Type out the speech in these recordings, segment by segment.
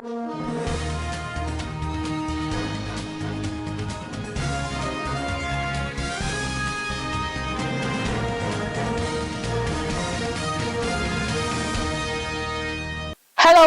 Hello,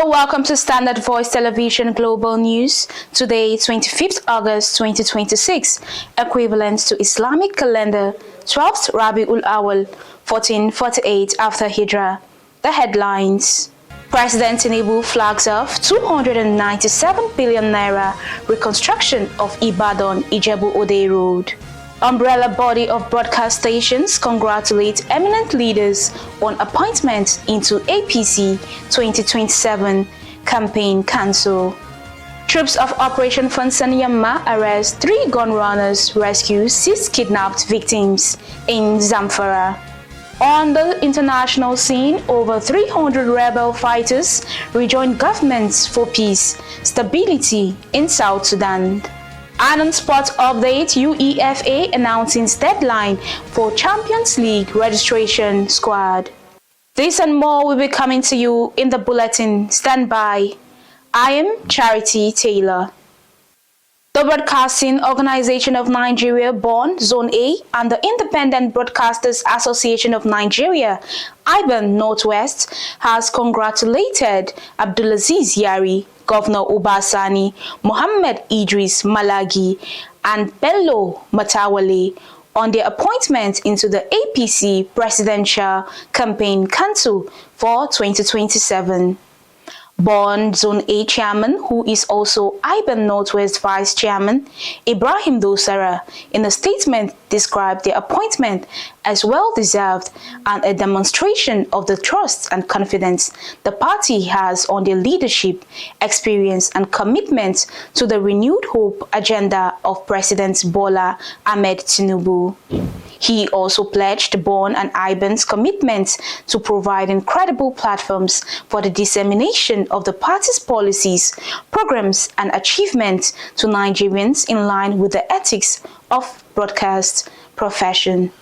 welcome to Standard Voice Television Global News. Today, 25th August 2026, equivalent to Islamic calendar 12th Rabiul Awal 1448 after Hijrah. The headlines: President Tinubu flags off 297 billion naira reconstruction of Ibadan-Ijebu-Ode road. Umbrella body of broadcast stations congratulate eminent leaders on appointment into APC 2027 campaign council. Troops of Operation Fansaniyamma arrest 3 gun runners, rescue 6 kidnapped victims in Zamfara. On the international scene, over 300 rebel fighters rejoin governments for peace, stability in South Sudan. And on sports update, UEFA announcing deadline for Champions League registration squad. This and more will be coming to you in the bulletin. Stand by. I am Charity Taylor. The Broadcasting Organization of Nigeria, BON, Zone A, and the Independent Broadcasters Association of Nigeria, Ibadan-Northwest, has congratulated Abdulaziz Yari, Governor Obasani, Mohammed Idris Malagi, and Bello Matawale on their appointment into the APC Presidential Campaign Council for 2027. BON Zone A Chairman, who is also Iban Northwest Vice Chairman, Ibrahim Dosara, in a statement described the appointment as well-deserved and a demonstration of the trust and confidence the party has on their leadership, experience and commitment to the renewed hope agenda of President Bola Ahmed Tinubu. He also pledged BON and IBAN's commitment to providing credible platforms for the dissemination of the party's policies, programs, and achievements to Nigerians in line with the ethics of broadcast profession.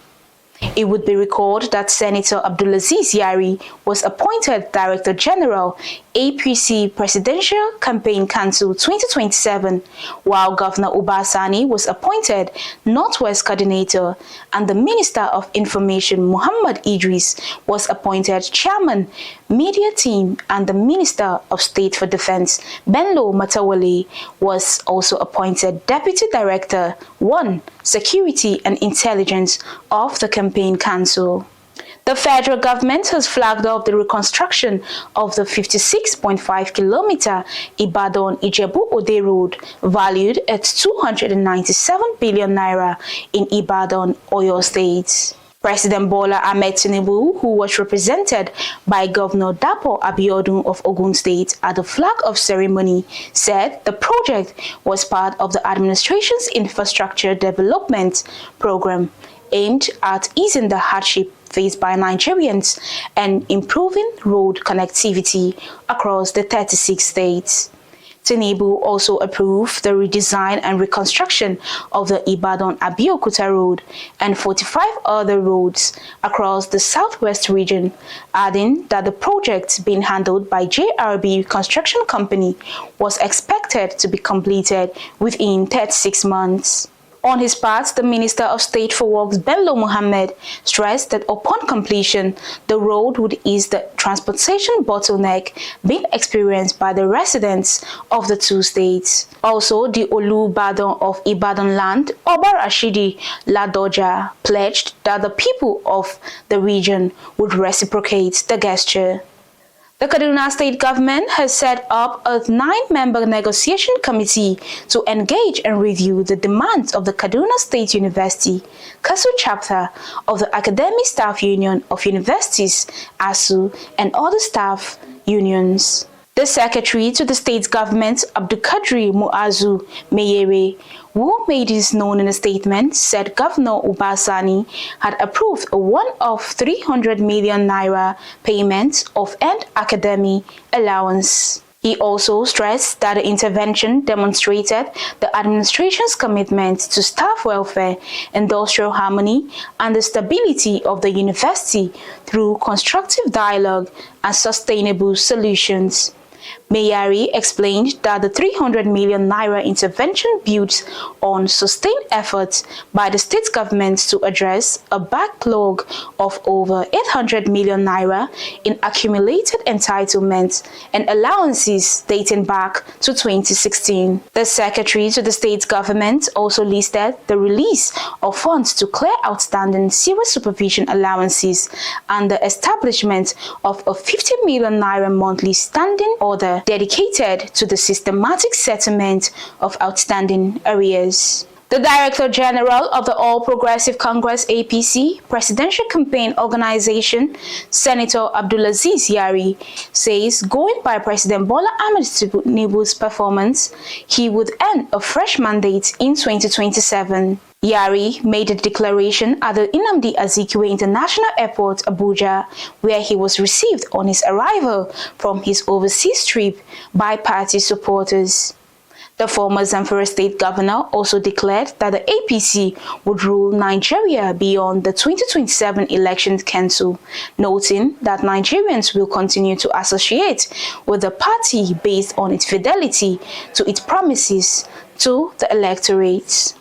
It would be recalled that Senator Abdulaziz Yari was appointed Director General, APC Presidential Campaign Council 2027, while Governor Obasani was appointed Northwest Coordinator, and the Minister of Information Muhammad Idris was appointed Chairman, Media Team, and the Minister of State for Defense, Bello Matawale, was also appointed Deputy Director 1, Security and Intelligence of the Campaign Council. The federal government has flagged off the reconstruction of the 56.5-kilometer Ibadan-Ijebu-Ode road, valued at 297 billion naira in Ibadan, Oyo State. President Bola Ahmed Tinubu, who was represented by Governor Dapo Abiodun of Ogun State at the flag-off ceremony, said the project was part of the administration's infrastructure development program aimed at easing the hardship faced by Nigerians and improving road connectivity across the 36 states. Tinubu also approved the redesign and reconstruction of the Ibadan-Abeokuta road and 45 other roads across the southwest region, adding that the project being handled by JRB Reconstruction Company was expected to be completed within 36 months. On his part, the Minister of State for Works, Bello Muhammad, stressed that upon completion, the road would ease the transportation bottleneck being experienced by the residents of the 2 states. Also, the Olubadan of Ibadan land, Oba Rashidi Ladoja, pledged that the people of the region would reciprocate the gesture. The Kaduna State government has set up a 9-member negotiation committee to engage and review the demands of the Kaduna State University, KASU chapter of the Academic Staff Union of Universities, ASU, and other staff unions. The secretary to the state government, Abdulkadri Muazu Meyere, who made this known in a statement, said Governor Obasani had approved a one-off 300 million naira payment of end academy allowance. He also stressed that the intervention demonstrated the administration's commitment to staff welfare, industrial harmony, and the stability of the university through constructive dialogue and sustainable solutions. Mayari explained that the 300 million naira intervention builds on sustained efforts by the state government to address a backlog of over 800 million naira in accumulated entitlements and allowances dating back to 2016. The secretary to the state government also listed the release of funds to clear outstanding civil supervision allowances and the establishment of a 50 million naira monthly standing order dedicated to the systematic settlement of outstanding arrears. The Director General of the All Progressive Congress APC Presidential Campaign Organization, Senator Abdulaziz Yari, says going by President Bola Ahmed Tinubu's performance, he would earn a fresh mandate in 2027. Yari made the declaration at the Nnamdi Azikiwe International Airport, Abuja, where he was received on his arrival from his overseas trip by party supporters. The former Zamfara state governor also declared that the APC would rule Nigeria beyond the 2027 election council, noting that Nigerians will continue to associate with the party based on its fidelity to its promises to the electorate.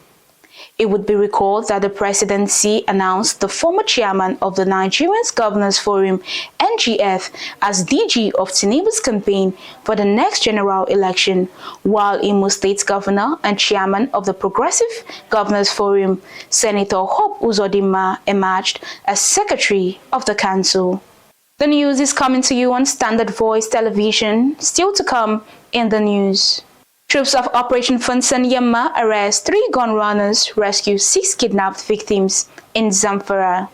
It would be recalled that the presidency announced the former chairman of the Nigerian Governors Forum, NGF, as DG of Tinubu's campaign for the next general election, while Imo State Governor and chairman of the Progressive Governors Forum, Senator Hope Uzodinma, emerged as secretary of the council. The news is coming to you on Standard Voice Television. Still to come in the news. Troops of Operation Funsan Yamma arrest 3 gun runners, rescue 6 kidnapped victims in Zamfara.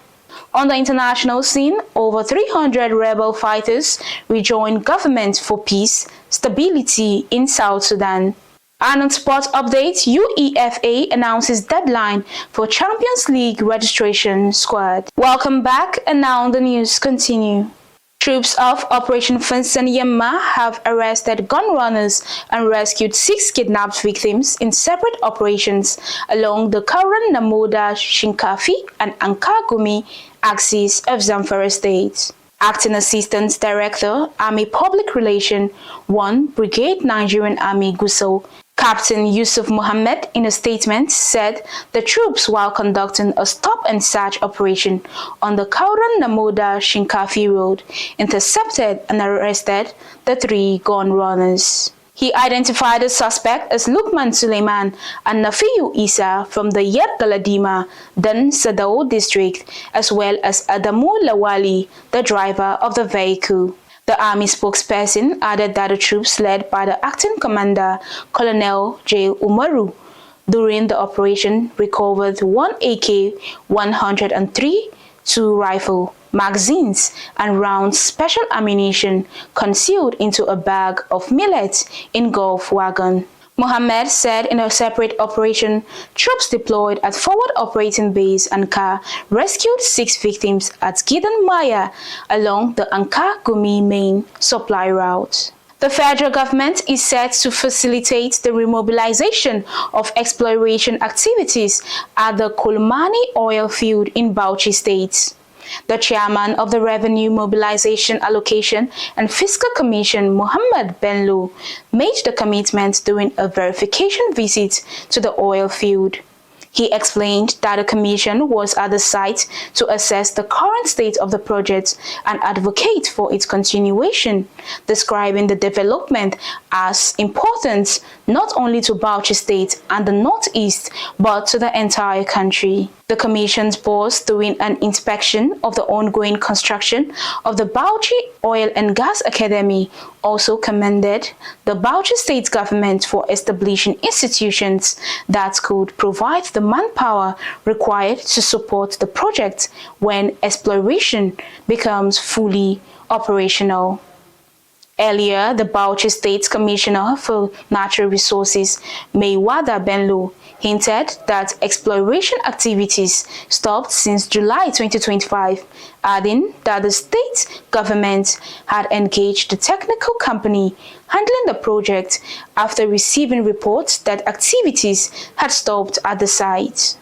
On the international scene, over 300 rebel fighters rejoin government for peace, stability in South Sudan. And on sports update, UEFA announces deadline for Champions League registration squad. Welcome back, and now the news continue. Troops of Operation Funsan Yamma have arrested gun runners and rescued 6 kidnapped victims in separate operations along the Kauran Namoda Shinkafi and Ankagumi axis of Zamfara State. Acting Assistant Director, Army Public Relation 1 Brigade Nigerian Army Gusau, Captain Yusuf Mohammed, in a statement, said the troops, while conducting a stop-and-search operation on the Kauran Namoda Shinkafi Road, intercepted and arrested the 3 gun runners. He identified the suspect as Lukman Suleiman and Nafiu Isa from the Yer Galadima, Dan Sadao district, as well as Adamu Lawali, the driver of the vehicle. The Army spokesperson added that the troops led by the acting commander, Colonel J. Umaru, during the operation recovered 1 AK-103, 2 rifle, magazines, and rounds special ammunition concealed into a bag of millet in Gulf wagon. Mohammed said in a separate operation, troops deployed at Forward Operating Base Anka rescued 6 victims at Gidan Maya along the Anka-Gumi main supply route. The federal government is set to facilitate the remobilization of exploration activities at the Kolmani oil field in Bauchi State. The chairman of the Revenue Mobilization Allocation and Fiscal Commission, Muhammad Benlo, made the commitment during a verification visit to the oil field. He explained that the commission was at the site to assess the current state of the project and advocate for its continuation, describing the development as important not only to Bauchi State and the Northeast, but to the entire country. The commission's boss, doing an inspection of the ongoing construction of the Bauchi Oil and Gas Academy, also commended the Bauchi State government for establishing institutions that could provide the manpower required to support the project when exploration becomes fully operational. Earlier, the Bauchi State Commissioner for Natural Resources, Maiwada Benlo, hinted that exploration activities stopped since July 2025, adding that the state government had engaged the technical company handling the project after receiving reports that activities had stopped at the site.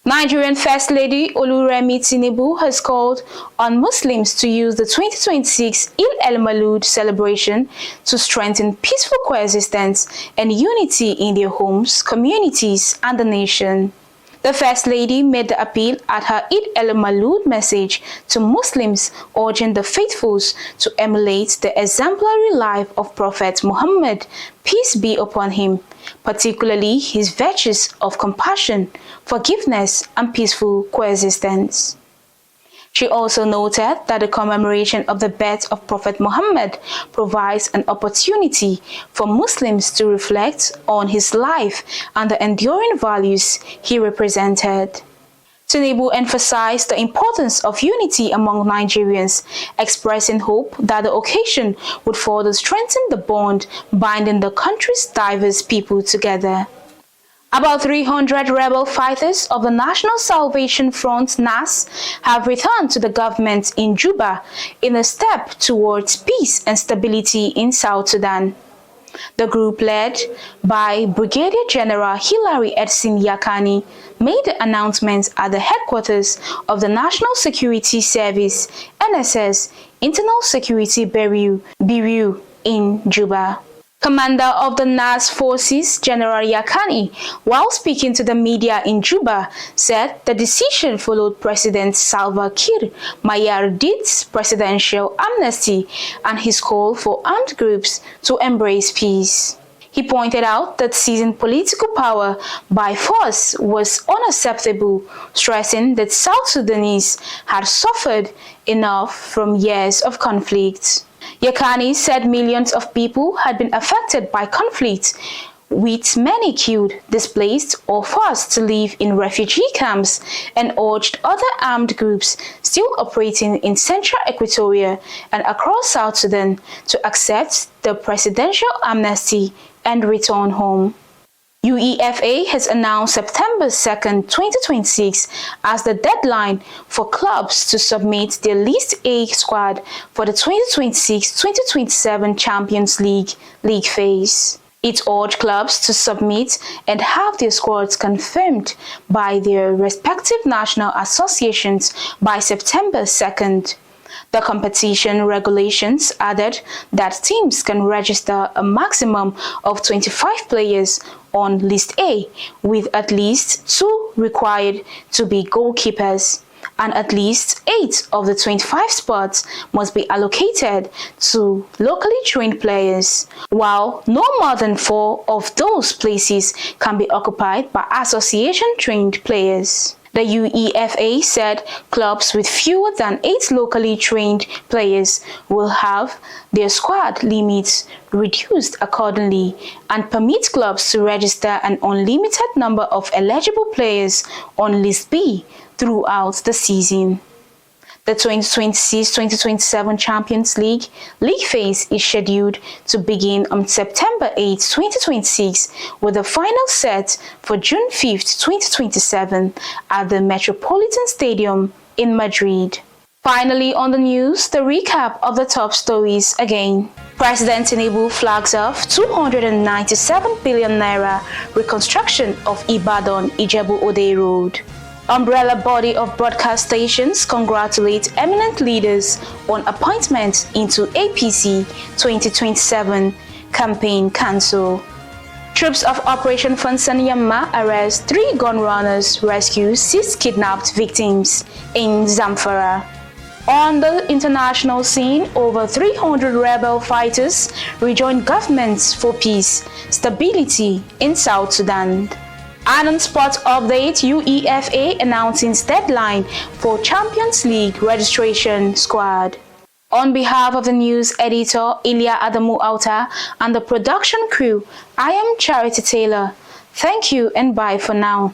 Nigerian First Lady Oluremi Tinubu has called on Muslims to use the 2026 Eid al-Maulud celebration to strengthen peaceful coexistence and unity in their homes, communities, and the nation. The First Lady made the appeal at her Eid al-Maulud message to Muslims, urging the faithfuls to emulate the exemplary life of Prophet Muhammad, peace be upon him, particularly his virtues of compassion, forgiveness, and peaceful coexistence. She also noted that the commemoration of the birth of Prophet Muhammad provides an opportunity for Muslims to reflect on his life and the enduring values he represented. Tinubu emphasized the importance of unity among Nigerians, expressing hope that the occasion would further strengthen the bond binding the country's diverse people together. About 300 rebel fighters of the National Salvation Front (NAS) have returned to the government in Juba in a step towards peace and stability in South Sudan. The group, led by Brigadier General Hilary Edson Yakani, made the announcement at the headquarters of the National Security Service (NSS) Internal Security Bureau in Juba. Commander of the NAS forces, General Yakani, while speaking to the media in Juba, said the decision followed President Salva Kiir Mayardit's presidential amnesty and his call for armed groups to embrace peace. He pointed out that seizing political power by force was unacceptable, stressing that South Sudanese had suffered enough from years of conflict. Yakani said millions of people had been affected by conflict, with many killed, displaced, or forced to live in refugee camps, and urged other armed groups still operating in Central Equatoria and across South Sudan to accept the presidential amnesty and return home. UEFA has announced September 2, 2026 as the deadline for clubs to submit their List A squad for the 2026-2027 Champions League phase. It urged clubs to submit and have their squads confirmed by their respective national associations by September 2nd. The competition regulations added that teams can register a maximum of 25 players on List A, with at least 2 required to be goalkeepers, and at least 8 of the 25 spots must be allocated to locally trained players, while no more than 4 of those places can be occupied by association-trained players. The UEFA said clubs with fewer than 8 locally trained players will have their squad limits reduced accordingly and permit clubs to register an unlimited number of eligible players on List B throughout the season. The 2026-2027 Champions League phase is scheduled to begin on September 8, 2026, with the final set for June 5, 2027 at the Metropolitan Stadium in Madrid. Finally on the news, the recap of the top stories again. President Tinubu flags off 297 billion naira reconstruction of Ibadan-Ijebu-Ode road. Umbrella body of broadcast stations congratulate eminent leaders on appointment into APC 2027 campaign council. Troops of Operation Fansanyama arrest 3 gun runners, rescue 6 kidnapped victims in Zamfara. On the international scene, over 300 rebel fighters rejoin governments for peace, stability in South Sudan. And on sports update, UEFA announcing deadline for Champions League registration squad. On behalf of the news editor Ilya Adamu Auta and the production crew, I am Charity Taylor. Thank you and bye for now.